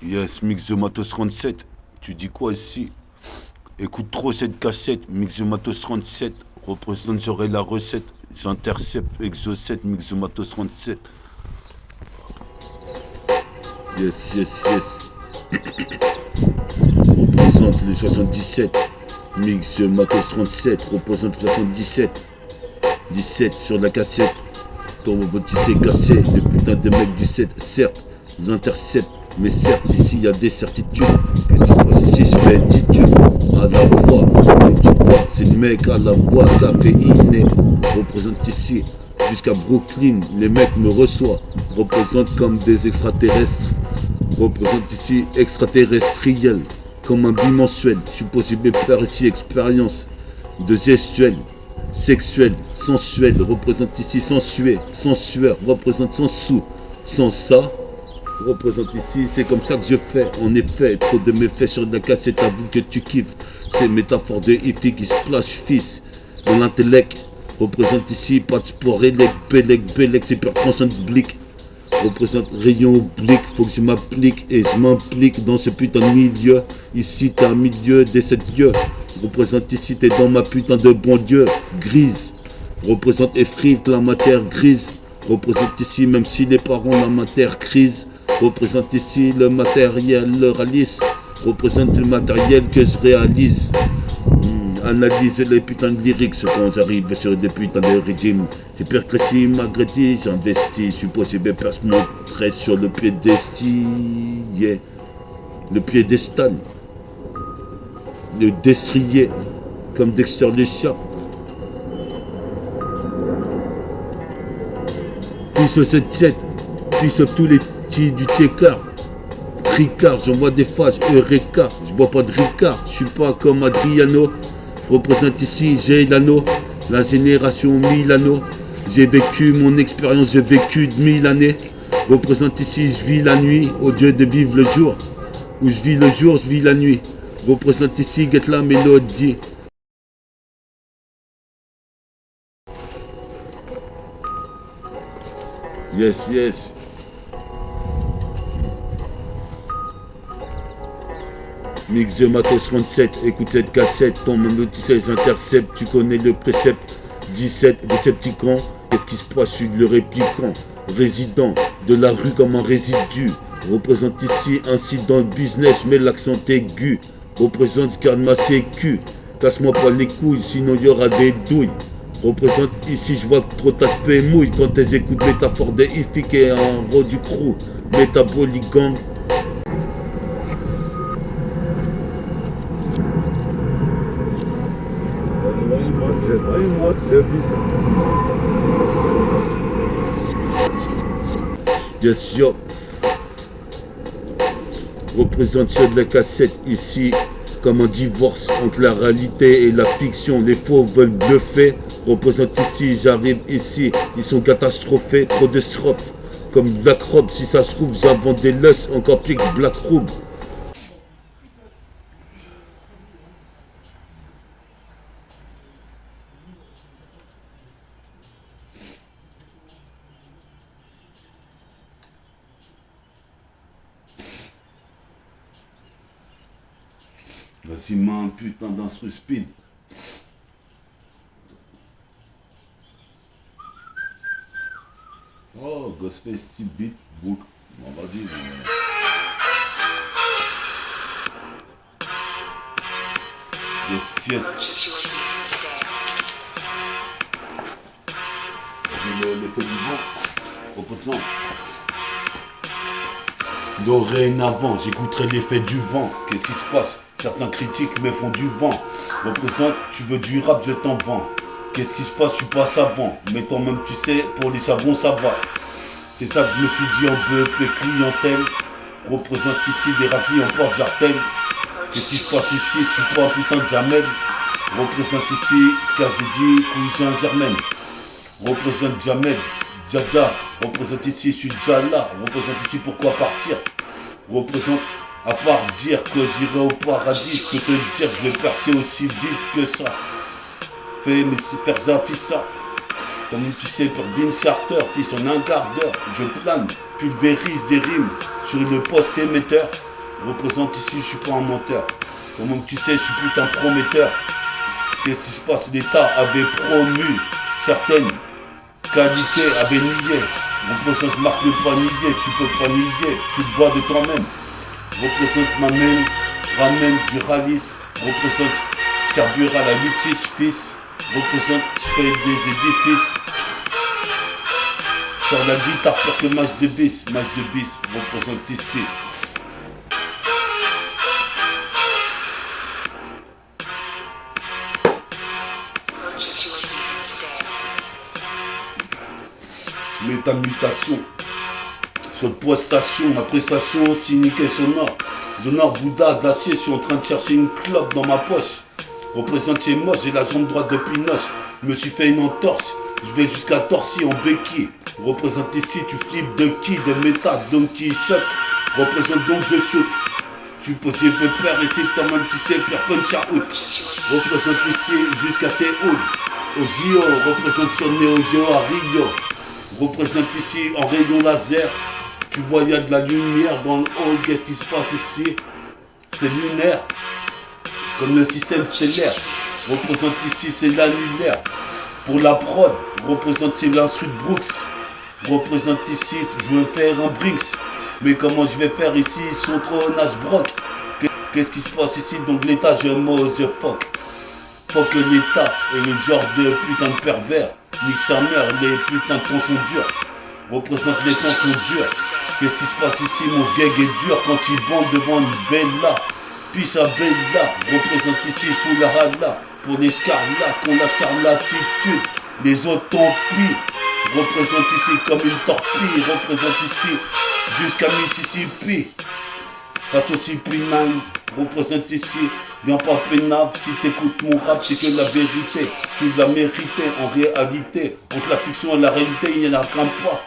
Yes, Mix the Matos 37. Tu dis quoi ici? Écoute trop cette cassette. Mix the Matos 37. Représente, j'aurai la recette. J'intercepte Exo 7, Mix the Matos 37. Yes, yes, yes. Représente le 77. Mix the Matos 37. Représente le 77. 17 sur la cassette. Ton petit c'est cassé. Le putain de mecs du 7. Certes, j'intercepte. Mais certes, ici, il y a des certitudes. Qu'est-ce qui se passe ici? Je fais 10 tubes à la fois. Comme tu vois, c'est le mec à la voix caféinée. Représente ici, jusqu'à Brooklyn. Les mecs me reçoivent. Représente comme des extraterrestres. Représente ici, extraterrestriel. Comme un bimensuel. Supposé peur ici, expérience. De gestuelle. Sexuel, sensuel. Représente ici, sensué. Sans sueur. Représente sans sous. Sans ça. Représente ici, c'est comme ça que je fais. En effet, trop de méfaits sur la cassette, avoue que tu kiffes. Ces métaphores de hippie qui splash fils dans l'intellect. Représente ici, pas de sport, élec, bélec, c'est pure conscience blic. Représente rayon oblique, faut que je m'applique et je m'implique dans ce putain de milieu. Ici, t'es un milieu des 7 lieux. Représente ici, t'es dans ma putain de bon Dieu. Grise, représente effrite la matière grise. Représente ici, même si les parents la matière crise. Représente ici le matériel, le réalise. Représente le matériel que je réalise. Analyse les putains de lyrics quand j'arrive sur des putains de régimes. C'est pertréci, magréti, j'investis. Je suis possible perce montrer sur le piédestal. Yeah. Le piédestal. Le destrier. Comme Dexter le chat. Puis sur cette tête. Puis sur tous les du Tchécard, Tricard, j'envoie des phases, Eureka, je bois pas de Ricard, je suis pas comme Adriano, représente ici, j'ai l'anneau, la génération Milano, j'ai vécu mon expérience, j'ai vécu de 1000 années, représente ici, je vis la nuit, au Dieu de vivre le jour, où je vis le jour, je vis la nuit, représente ici, get la mélodie. Yes, yes. Mix the Matos 37, écoute cette cassette, ton monde tu sais, j'intercepte, tu connais le précepte. 17, Décepticons, qu'est-ce qui se passe, je suis le répliquant, résident de la rue comme un résidu. Représente ici, ainsi dans le business, mets l'accent aigu. Représente garde ma sécu, casse-moi pas les couilles, sinon il y aura des douilles. Représente ici, je vois que trop d'aspect mouille quand tes écoutes métaphores des hifik et un ro du crew, métaboligang. Yes, yo. Représente ceux de la cassette ici comme un divorce entre la réalité et la fiction. Les faux veulent bluffer. Représente ici, j'arrive ici. Ils sont catastrophés, trop de strophes. Comme Black Robe, si ça se trouve, j'invente des lusts encore pire que Black Robe. Vas-y, mets un putain d'instru speed. Oh, Ghostface, Steve Beat, Book. Bon, vas-y. Yes, yes. L'effet du vent, représente. Dorénavant, j'écouterai l'effet du vent. Qu'est-ce qui se passe? Certains critiques me font du vent. Représente, tu veux du rap, je t'en vends. Qu'est-ce qui se passe? Je suis pas savant. Mais toi-même, tu sais, pour les savons, ça va. C'est ça que je me suis dit en BEP clientèle. Représente ici des raplis en porte-jartel. Qu'est-ce qui se passe ici? Je suis pas un putain de Jamel. Représente ici Skazidi, cousin Germaine. Représente Jamel, Djadja. Représente ici, je suis déjà là. Représente ici, pourquoi partir? Représente, à part dire que j'irai au paradis, je peux te dire que je vais percer aussi vite que ça. Fais mais c'est faire ça, fais ça. Comme tu sais, pour Vince Carter, fils en un quart d'heure, je plane, pulvérise des rimes sur une poste émetteur. Représente ici, je suis pas un menteur. Comme tu sais, je suis plus un prometteur. Qu'est-ce qui se passe? L'État avait promu certaines qualités, avait nié. Représente, je marque le pas nier, tu peux pas nier, tu le vois de toi-même. Représente ma main, ramène du ralice. Représente, je carbure à la 8-6 fils. Représente, je fais des édifices. Sur la guitare pour que match de bis représente ici. Métamutation, sur prestation, ma prestation cynique sonore. Sonore Bouddha d'acier, je suis en train de chercher une clope dans ma poche. Représente c'est moche, j'ai la jambe droite depuis noce. Je me suis fait une entorse, je vais jusqu'à torsi en béquille. Représente ici, tu flippes de qui? De méta, Donkey Shot. Représente donc je shoot. Tu peux peur ici, toi-même tu sais, Pierre Punch à out. Représente ici jusqu'à Séoul. Au JO, représente sur Neo Geo à Rio. Représente ici en rayon laser. Tu vois, il y a de la lumière dans le hall. Qu'est-ce qui se passe ici? C'est lunaire. Comme le système stellaire. Représente ici, c'est l'annulaire. Pour la prod, représente ici l'instru de Brooks. Représente ici, je veux faire un Brinks. Mais comment je vais faire ici? Ils sont trop Nasbrock. Qu'est-ce qui se passe ici? Donc l'État, je me fuck. Fuck l'État et le genre de putain de pervers. Nique sa mère, les putains de temps sont durs. Représente les temps sont durs. Qu'est-ce qui se passe ici? Mon sgeg est dur quand il bande devant une bella. Puis sa bella. Représente ici, sous la rala. Pour les scarlats, qu'on la scarlatitude. Les autres tant pis. Représente ici comme une torpille. Représente ici jusqu'à Mississippi. Face au Cipinal. Représente ici. Viens pas pénable, si t'écoutes mon rap, c'est que la vérité, tu l'as mérité en réalité. Entre la fiction et la réalité, il n'y en a qu'un pas.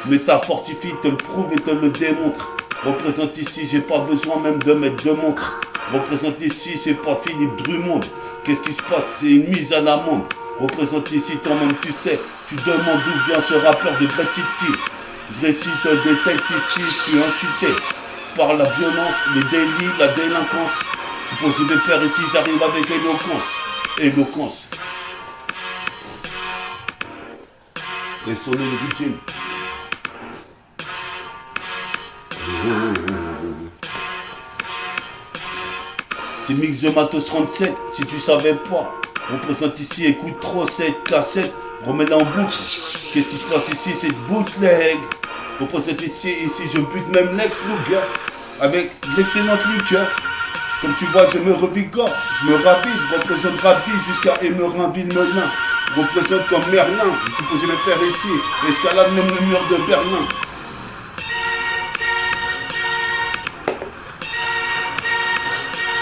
Mais ta fortifie te le prouve et te le démontre. Représente ici, j'ai pas besoin même de mettre de montre. Représente ici, c'est pas Philippe Drummond. Qu'est-ce qui se passe? C'est une mise à l'amende. Représente ici, toi-même tu sais, tu demandes d'où vient ce rappeur de Great City. Je récite des textes ici, je suis incité par la violence, les délits, la délinquance. Tu poses des peurs ici, j'arrive avec éloquence. Éloquence. Et sonner le régime. C'est Mix de Matos 37, si tu savais pas. Représente ici, écoute trop cette cassette, remets-la en boucle. Qu'est-ce qui se passe ici? C'est bootleg. Représente ici, je bute même Lex Luger avec l'excellente liqueur. Comme tu vois, je me revigore, je me ravide, représente Rabi jusqu'à Emerinville-Melun. Représente comme Merlin, je suppose le père ici, escalade même le mur de Berlin.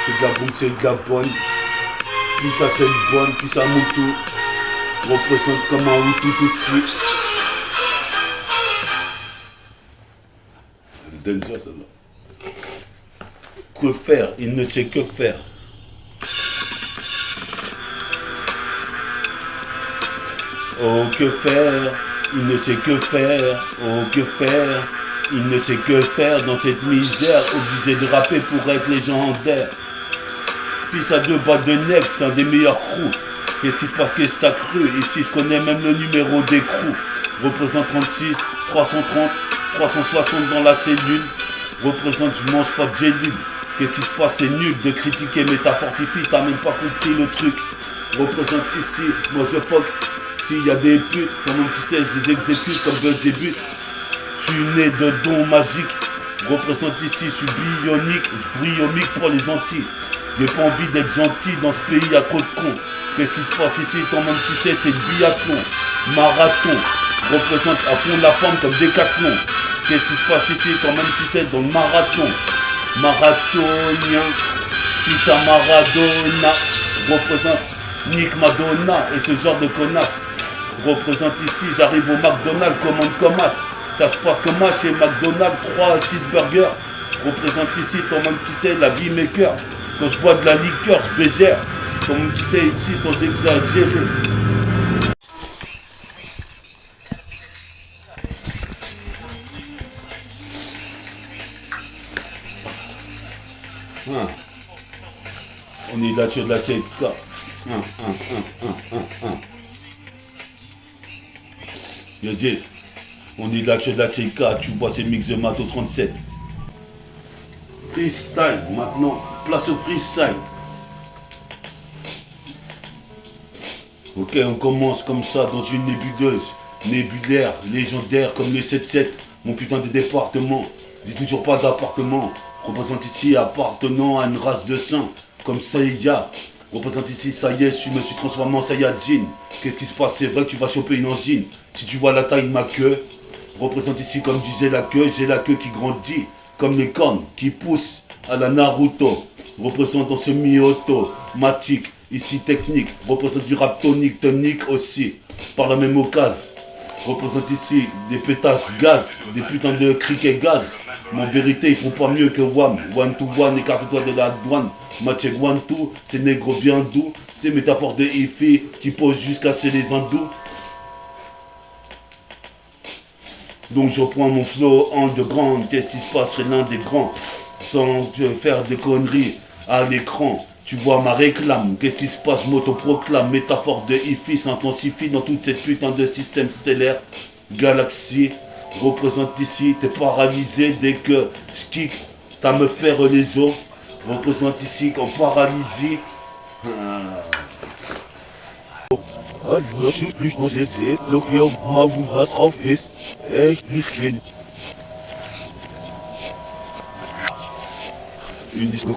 C'est de la bombe, c'est de la bonne. Puis ça c'est une bonne, puis ça Moutou. Représente comme un Moutou tout de suite. Danger celle-là. Que faire? Il ne sait que faire. Oh que faire? Il ne sait que faire. Oh que faire? Il ne sait que faire dans cette misère, obligé de rapper pour être légendaire. Puis ça deux boîtes de nègres, c'est un des meilleurs crews. Qu'est-ce qui se passe? Qu'est-ce que ça cru? Ici je connais même le numéro des crews. Représente 36, 330, 360 dans la cellule. Représente je mange pas de gélule. Qu'est-ce qui se passe? C'est nul de critiquer, mais t'as fortifié, t'as même pas compris le truc. Représente ici, moi je fuck. S'il y a des putes, comment tu sais, je les exécute comme Bugs et But. Je suis né de dons magiques. Représente ici, je suis bionique, je briomique pour les Antilles. J'ai pas envie d'être gentil dans ce pays à trop de cons. Qu'est-ce qui se passe ici? Toi-même tu sais, c'est le biathlon, marathon. Représente à fond la forme comme Décathlon. Qu'est-ce qui se passe ici? Toi-même tu sais, dans le marathon. Marathonien, puis ça Maradona. Représente Nick Madonna et ce genre de connasse. Représente ici, j'arrive au McDonald's, commande comme as. Ça se passe comme moi chez McDonald's, 3 cheeseburgers. Représente ici, toi-même tu sais, la vie maker. Quand je bois de la liqueur, je bégère. Comme tu sais ici, sans exagérer. Hein. On est là sur la CK. Vas-y. On est là sur la CK. Tu vois ces mix de Matos 37. Freestyle maintenant. Place au freestyle. Ok, on commence comme ça dans une nébuleuse, nébulaire, légendaire comme le 7-7, mon putain de département. Dis toujours pas d'appartement. Représente ici appartenant à une race de saints, comme Saiya. Représente ici, ça y est, je me suis transformé en Saiyajin. Qu'est-ce qui se passe? C'est vrai que tu vas choper une angine. Si tu vois la taille de ma queue, représente ici comme disait la queue, j'ai la queue qui grandit, comme les cornes qui poussent à la Naruto. Représente dans ce mi-automatique, ici technique, représente du rap tonique aussi, par la même occasion. Représente ici des pétasses gaz, des putains de criquets gaz. Mais en vérité, ils font pas mieux que WAM. One to one, écarte-toi de la douane. Matchek one two, c'est négro bien doux. C'est métaphore de Ifi qui pose jusqu'à chez les hindous. Donc je prends mon flow en de grande. Qu'est-ce qui se passe, l'un des grands, sans faire des conneries à l'écran. Tu vois ma réclame, qu'est-ce qui se passe, m'autoproclame, métaphore de Ifi s'intensifie dans toute cette putain de système stellaire, galaxie, représente ici, t'es paralysé dès que je kick, t'as me faire les os, représente ici qu'en paralysie. Une disco.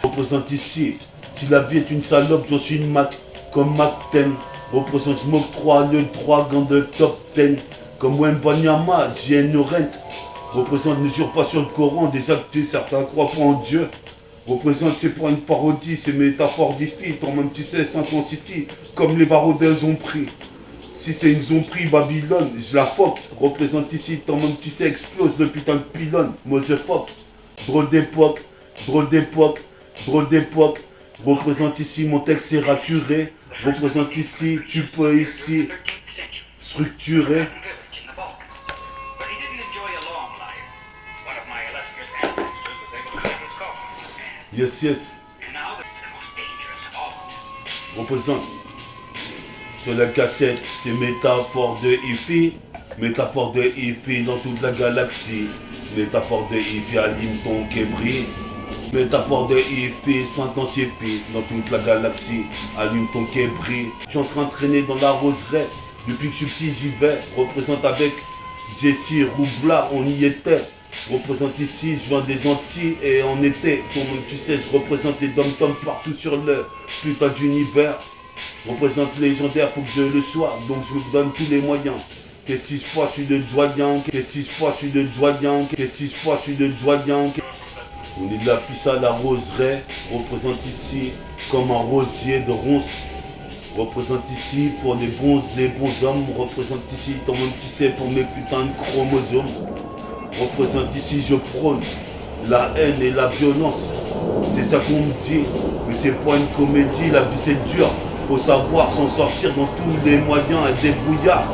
Représente ici, si la vie est une salope, je suis une mat comme Mac 10. Représente Smoke 3, le 3 gants de top 10. Comme Wembanyama, j'ai une rente. Représente l'usurpation de Coran, des actes, certains croient pas en Dieu. Représente, c'est pas une parodie, c'est métaphore difficile, toi-même tu sais, Saint-City, comme les baroudeurs ont pris. Si c'est une zombie Babylone, je la foque. Représente ici, toi-même tu sais, explose le putain de pylône, motherfuck. Drôle d'époque, drôle d'époque, drôle d'époque. Représente ici, mon texte est raturé. Représente ici, tu peux ici structurer. Yes, yes. Représente. Sur la cassette, c'est métaphore de Ifi. Métaphore de Ifi dans toute la galaxie. Métaphore de Ifi allume ton kébri. Métaphore de Ifi s'intensifie dans toute la galaxie. Allume ton kébri. Je suis en train de traîner dans la roseraie. Depuis que je suis petit, j'y vais. Représente avec Jesse Roubla, on y était. Représente ici, je viens des Antilles et en été. Toi-même tu sais, je représente les dom-toms partout sur le putain d'univers. Représente légendaire, faut que je le sois. Donc je me donne tous les moyens. Qu'est-ce qui se passe, je suis le doyen. Qu'est-ce qui se passe, je suis le doyen. Qu'est-ce qui se passe, je suis le doyen. On est de la puce à la roseraie. Représente ici comme un rosier de ronces. Représente ici pour les bons hommes. Représente ici, toi-même tu sais, pour mes putains de chromosomes. Représente ici, je prône la haine et la violence. C'est ça qu'on me dit. Mais c'est pas une comédie, la vie c'est dur. Faut savoir s'en sortir dans tous les moyens et débrouillard.